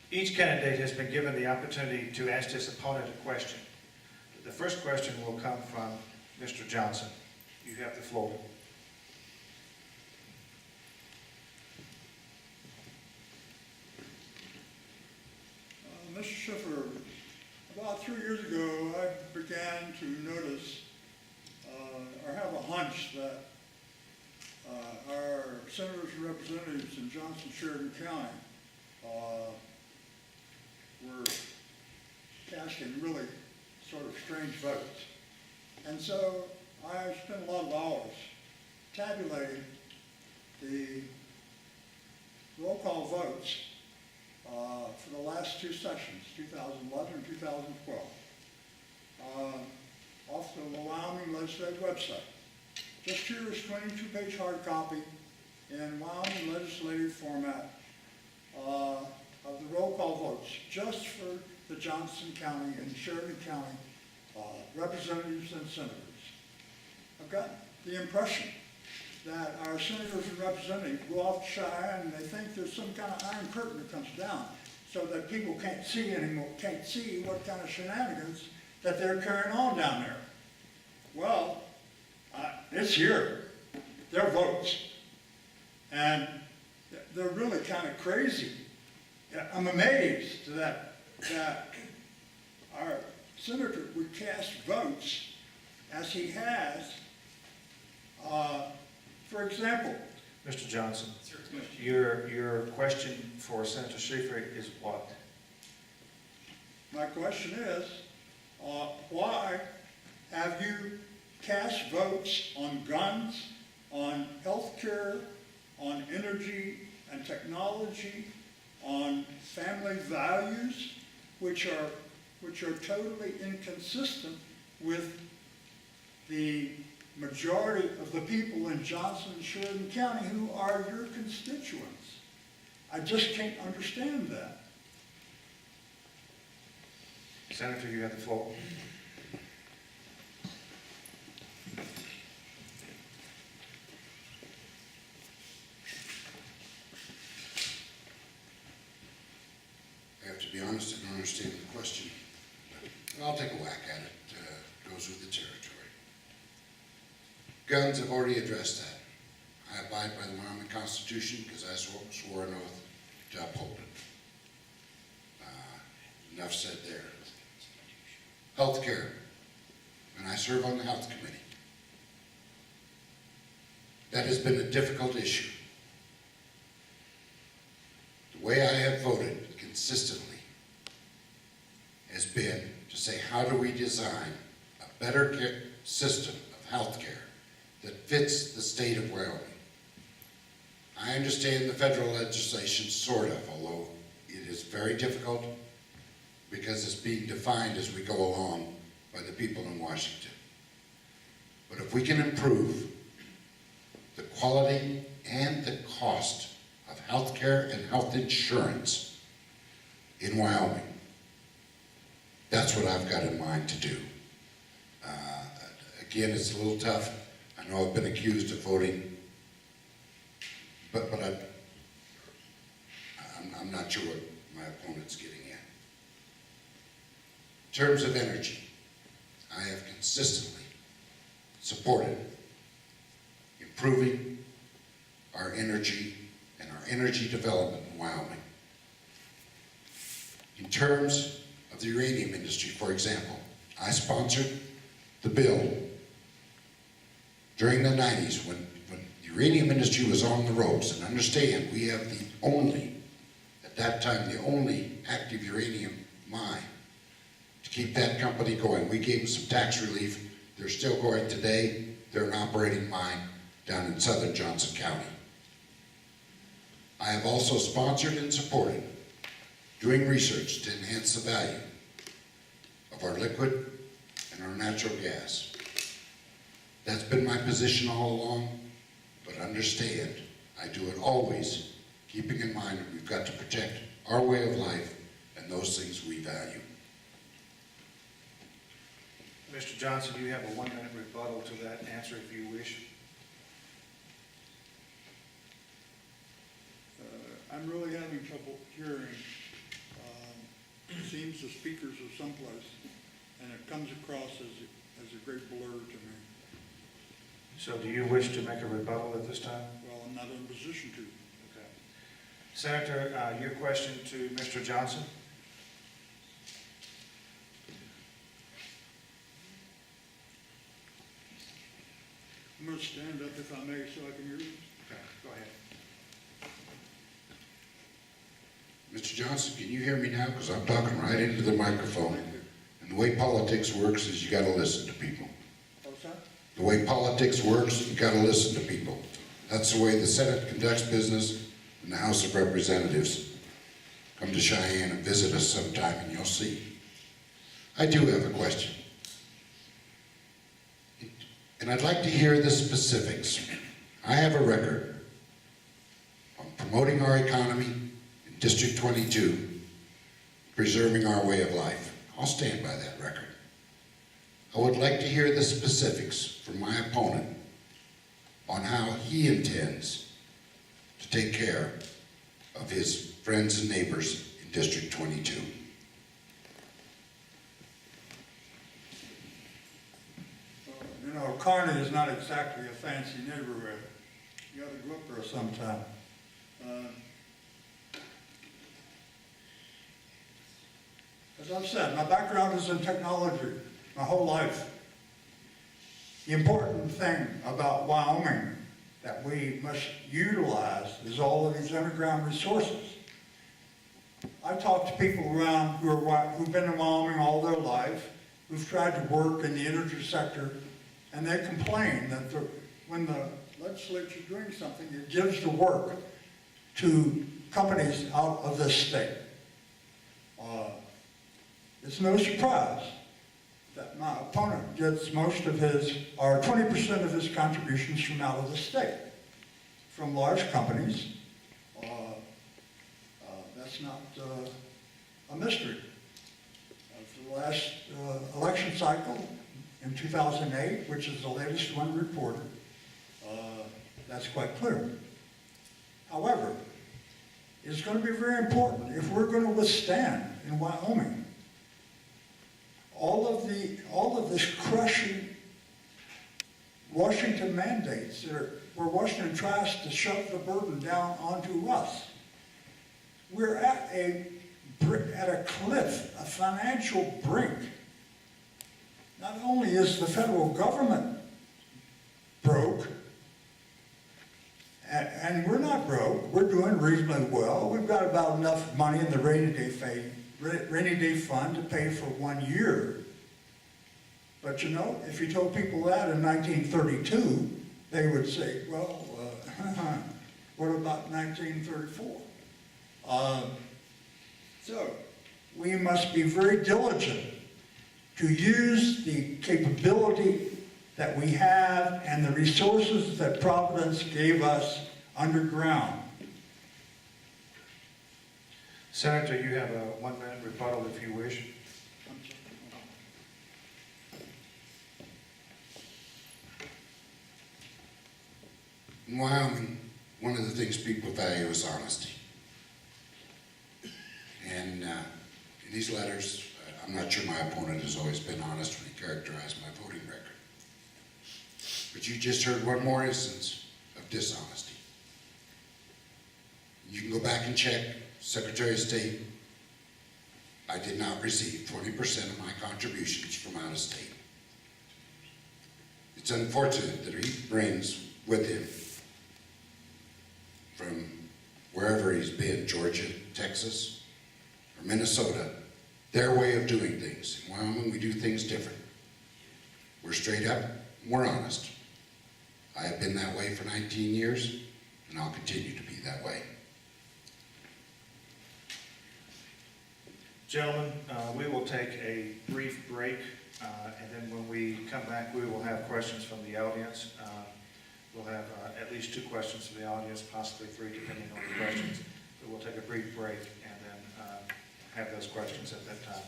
Each candidate has been given the opportunity to ask his opponent a question. The first question will come from Mr. Johnson. You have the floor. Mr. Schiffer, about 3 years ago, I began to notice or have a hunch that our senators and representatives in Johnson, Sheridan County were casting really sort of strange votes. And so I spent a lot of hours tabulating the roll call votes for the last two sessions, 2011 and 2012, off the Wyoming Legislative website. Just here is 22-page hard copy in Wyoming legislative format of the roll call votes, just for the Johnson County and Sheridan County representatives and senators. I've got the impression that our senators and representatives go off to Cheyenne and they think there's some kind of iron curtain that comes down so that people can't see anymore, can't see what kind of shenanigans that they're carrying on down there. Well, it's here. Their votes. And they're really kind of crazy. I'm amazed that our senator would cast votes as he has. For example, Mr. Johnson, your question for Senator Schiffer is what? my question is, why have you cast votes on guns, on health care, on energy and technology, on family values, which are totally inconsistent with the majority of the people in Johnson and Sheridan County who are your constituents? I just can't understand that. Senator, you have the floor. I have to be honest, I don't understand the question, but I'll take a whack at it. Goes with the territory. Guns, I've already addressed that. I abide by the Wyoming Constitution because I swore an oath to uphold it. Enough said there. Health care, and I serve on the Health Committee. That has been a difficult issue. The way I have voted consistently has been to say, how do we design a better system of health care that fits the state of Wyoming? I understand the federal legislation, sort of, although it is very difficult because it's being defined as we go along by the people in Washington. But if we can improve the quality and the cost of health care and health insurance in Wyoming, that's what I've got in mind to do. Again, it's a little tough. I know I've been accused of voting, but I'm not sure what my opponent's getting at. In terms of energy, I have consistently supported improving our energy and our energy development in Wyoming. In terms of the uranium industry, for example, I sponsored the bill during the 90s when the uranium industry was on the ropes. And understand, we have the only, at that time, the only active uranium mine to keep that company going. We gave them some tax relief. They're still going today. They're an operating mine down in southern Johnson County. I have also sponsored and supported doing research to enhance the value of our liquid and our natural gas. That's been my position all along, but understand, I do it always keeping in mind that we've got to protect our way of life and those things we value. Mr. Johnson, you have a 1-minute rebuttal to that answer if you wish. I'm really having trouble hearing teams of speakers of someplace, and it comes across as a great blur to me. So do you wish to make a rebuttal at this time? Well, I'm not in a position to. Okay. Senator, your question to Mr. Johnson? I'm going to stand up if I may so I can hear you. Okay, go ahead. Mr. Johnson, can you hear me now? Because I'm talking right into the microphone. And the way politics works is you gotta listen to people. What's that? The way politics works, you gotta listen to people. That's the way the Senate conducts business and the House of Representatives. Come to Cheyenne and visit us sometime and you'll see. I do have a question. And I'd like to hear the specifics. I have a record on promoting our economy in District 22, preserving our way of life. I'll stand by that record. I would like to hear the specifics from my opponent on how he intends to take care of his friends and neighbors in District 22. You know, Kearney is not exactly a fancy neighborhood. You ought to go up there sometime. As I've said, my background is in technology, my whole life. The important thing about Wyoming that we must utilize is all of these underground resources. I talk to people around who've been in Wyoming all their life, who've tried to work in the energy sector, and they complain that when the legislature's doing something, it gives the work to companies out of this state. It's no surprise that my opponent gets most of his, or 20% of his contributions from out of the state, from large companies. That's not a mystery. For the last election cycle in 2008, which is the latest one reported, that's quite clear. However, it's going to be very important if we're going to withstand in Wyoming all of this crushing Washington mandates where Washington tries to shove the burden down onto us. We're at a cliff, a financial brink. Not only is the federal government broke, and we're not broke, we're doing reasonably well. We've got about enough money in the rainy day fund to pay for 1 year. But you know, if you told people that in 1932, they would say, well, what about 1934? So we must be very diligent to use the capability that we have and the resources that Providence gave us underground. Senator, you have a 1-minute rebuttal if you wish. In Wyoming, one of the things people value is honesty. And in these letters, I'm not sure my opponent has always been honest when he characterized my voting record. But you just heard one more instance of dishonesty. You can go back and check, Secretary of State, I did not receive 20% of my contributions from out of state. It's unfortunate that he brings with him from wherever he's been, Georgia, Texas, or Minnesota, their way of doing things. In Wyoming, we do things different. We're straight up, we're honest. I have been that way for 19 years, and I'll continue to be that way. Gentlemen, we will take a brief break, and then when we come back, we will have questions from the audience. We'll have at least 2 questions from the audience, possibly 3, depending on the questions. But we'll take a brief break and then have those questions at that time.